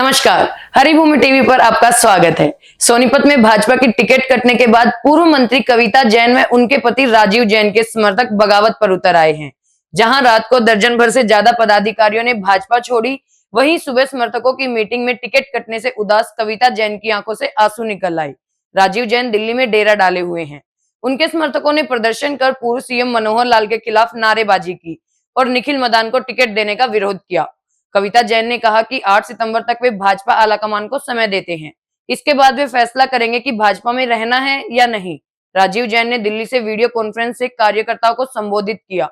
नमस्कार, हरिभूमि टीवी पर आपका स्वागत है। सोनीपत में भाजपा की टिकट कटने के बाद पूर्व मंत्री कविता जैन व उनके पति राजीव जैन के समर्थक बगावत पर उतर आए हैं। जहां रात को दर्जन भर से ज्यादा पदाधिकारियों ने भाजपा छोड़ी, वहीं सुबह समर्थकों की मीटिंग में टिकट कटने से उदास कविता जैन की आंखों से आंसू निकल आए। राजीव जैन दिल्ली में डेरा डाले हुए हैं। उनके समर्थकों ने प्रदर्शन कर पूर्व सीएम मनोहर लाल के खिलाफ नारेबाजी की और निखिल मदान को टिकट देने का विरोध किया। कविता जैन ने कहा कि 8 सितंबर तक वे भाजपा आलाकमान को समय देते हैं। इसके बाद वे फैसला करेंगे कि भाजपा में रहना है या नहीं। राजीव जैन ने दिल्ली से वीडियो कॉन्फ्रेंस से कार्यकर्ताओं को संबोधित किया।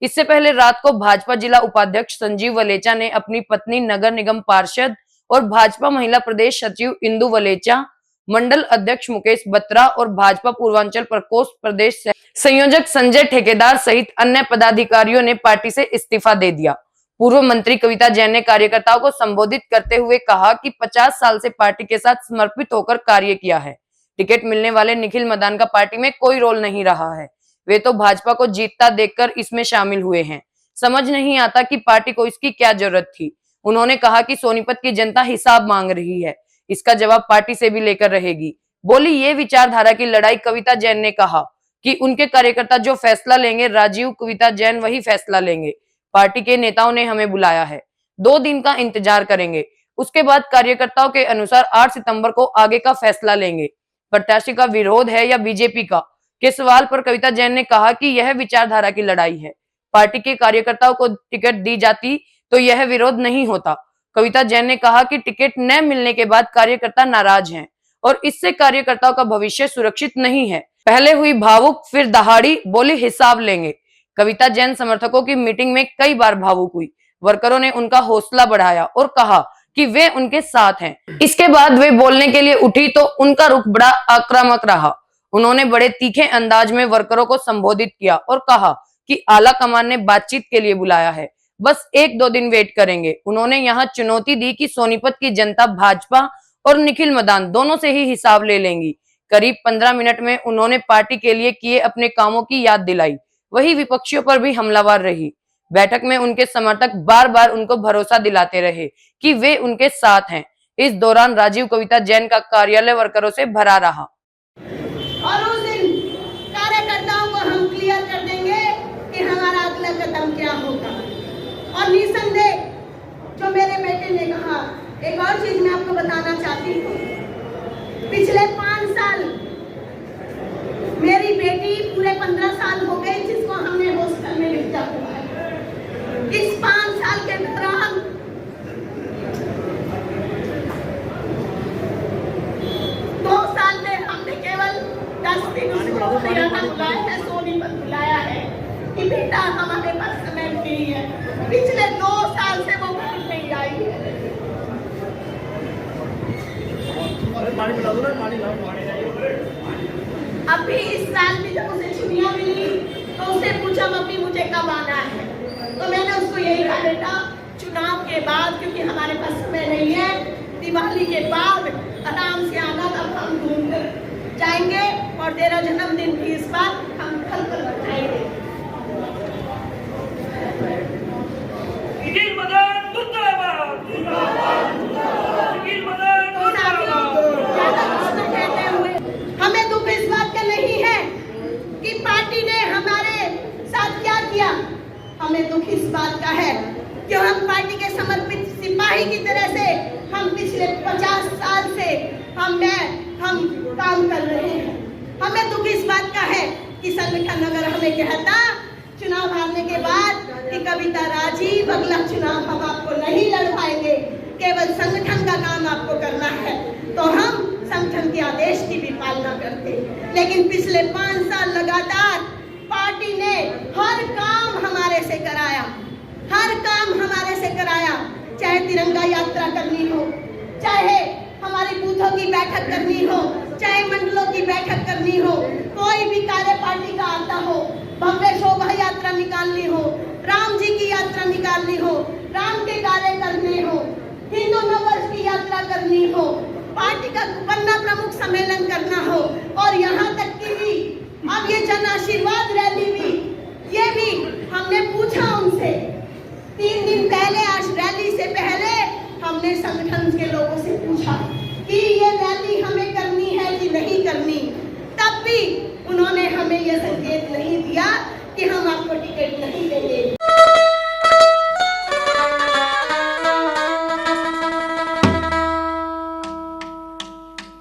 इससे पहले रात को भाजपा जिला उपाध्यक्ष संजीव वलेचा ने अपनी पत्नी, नगर निगम पार्षद और भाजपा महिला प्रदेश सचिव इंदु वलेचा, मंडल अध्यक्ष मुकेश बत्रा और भाजपा पूर्वांचल प्रकोष्ठ प्रदेश संयोजक संजय ठेकेदार सहित अन्य पदाधिकारियों ने पार्टी से इस्तीफा दे दिया। पूर्व मंत्री कविता जैन ने कार्यकर्ताओं को संबोधित करते हुए कहा कि 50 साल से पार्टी के साथ समर्पित होकर कार्य किया है। टिकट मिलने वाले निखिल मदान का पार्टी में कोई रोल नहीं रहा है। वे तो भाजपा को जीतता देखकर इसमें शामिल हुए हैं। समझ नहीं आता कि पार्टी को इसकी क्या जरूरत थी। उन्होंने कहा कि सोनीपत की जनता हिसाब मांग रही है, इसका जवाब पार्टी से भी लेकर रहेगी। बोली ये विचारधारा की लड़ाई। कविता जैन ने कहा कि उनके कार्यकर्ता जो फैसला लेंगे, राजीव कविता जैन वही फैसला लेंगे। पार्टी के नेताओं ने हमें बुलाया है, 2 दिन का इंतजार करेंगे, उसके बाद कार्यकर्ताओं के अनुसार 8 सितंबर को आगे का फैसला लेंगे। प्रत्याशी का विरोध है या बीजेपी का, के सवाल पर कविता जैन ने कहा कि यह विचारधारा की लड़ाई है। पार्टी के कार्यकर्ताओं को टिकट दी जाती तो यह विरोध नहीं होता। कविता जैन ने कहा कि टिकट न मिलने के बाद कार्यकर्ता नाराज हैं और इससे कार्यकर्ताओं का भविष्य सुरक्षित नहीं है। पहले हुई भावुक, फिर दहाड़ी, बोली हिसाब लेंगे। कविता जैन समर्थकों की मीटिंग में कई बार भावुक हुई। वर्करों ने उनका हौसला बढ़ाया और कहा कि वे उनके साथ हैं। इसके बाद वे बोलने के लिए उठी तो उनका रुख बड़ा आक्रामक रहा। उन्होंने बड़े तीखे अंदाज में वर्करों को संबोधित किया और कहा कि आला कमान ने बातचीत के लिए बुलाया है, बस 1-2 दिन वेट करेंगे। उन्होंने यहाँ चुनौती दी कि सोनीपत की जनता भाजपा और निखिल मदान दोनों से ही हिसाब ले लेंगी। करीब 15 मिनट में उन्होंने पार्टी के लिए किए अपने कामों की याद दिलाई। वही विपक्षियों पर भी हमलावर रही। बैठक में उनके समर्थक बार बार उनको भरोसा दिलाते रहे कि वे उनके साथ हैं। इस दौरान राजीव कविता जैन का कार्यालय वर्करों से भरा रहा। और उस दिन कार्यकर्ताओं को हम क्लियर कर देंगे कि हमारा अगला कदम क्या होगा। और निसंदेह जो मेरे बेटे ने कहा, एक और चीज मैं आपको बताना चाहती हूँ। पिछले 5 साल मेरी बेटी पूरे 15 साल हो गए जिसको हमने हॉस्टल में भेजा हुआ है। इस 5 साल के दौरान दो साल में हमने केवल 10 दिन उसको हरियाणा बुलाया है, सोनीपत बुलाया है कि बेटा हमारे पास समय नहीं है। पिछले 2 साल से वो घर नहीं आई है। अभी इस साल भी जब उसे छुट्टियां मिली तो उसे पूछा मम्मी मुझे कब आना है, तो मैंने उसको यही कहा बेटा चुनाव के बाद, क्योंकि हमारे पास समय नहीं है, दिवाली के बाद आराम से आना, तब हम घूम कर जाएंगे और तेरा जन्मदिन भी इस बार हम घर पर मनाएंगे। हमें दुख इस बात का नहीं है कि पार्टी ने हमारे साथ क्या किया, हमें दुख इस बात का है कि हम पार्टी के समर्पित सिपाही की तरह से हम पिछले 50 साल से हम काम कर रहे हैं। हमें दुख इस बात का है कि संगठन अगर हमें कहता चुनाव हारने के बाद कि कविता राजीव अगला चुनाव हम आपको नहीं लड़वाएंगे, केवल संगठन का काम आपको करना है, तो हम संगठन के आदेश की भी पालना करते। लेकिन पिछले 5 साल लगातार पार्टी ने हर काम हमारे से कराया, हर काम हमारे से कराया। चाहे तिरंगा यात्रा करनी हो, चाहे हमारी बूथों की बैठक करनी हो, चाहे मंडलों की बैठक करनी हो, कोई भी कार्य पार्टी का आता हो, भव्य शोभा यात्रा निकालनी हो, राम जी की यात्रा निकालनी हो, राम के कार्य करने हो, हिंदू नववर्ष की यात्रा करनी हो, पार्टी का पन्ना प्रमुख सम्मेलन करना हो, और यहाँ तक कि भी अब ये जन आशीर्वाद रैली भी, ये भी हमने पूछा उनसे 3 दिन पहले, आज रैली से पहले हम हमने संगठन के लोगों से पूछा कि ये रैली हमें करनी है कि नहीं करनी, तब भी उन्होंने हमें यह संकेत नहीं दिया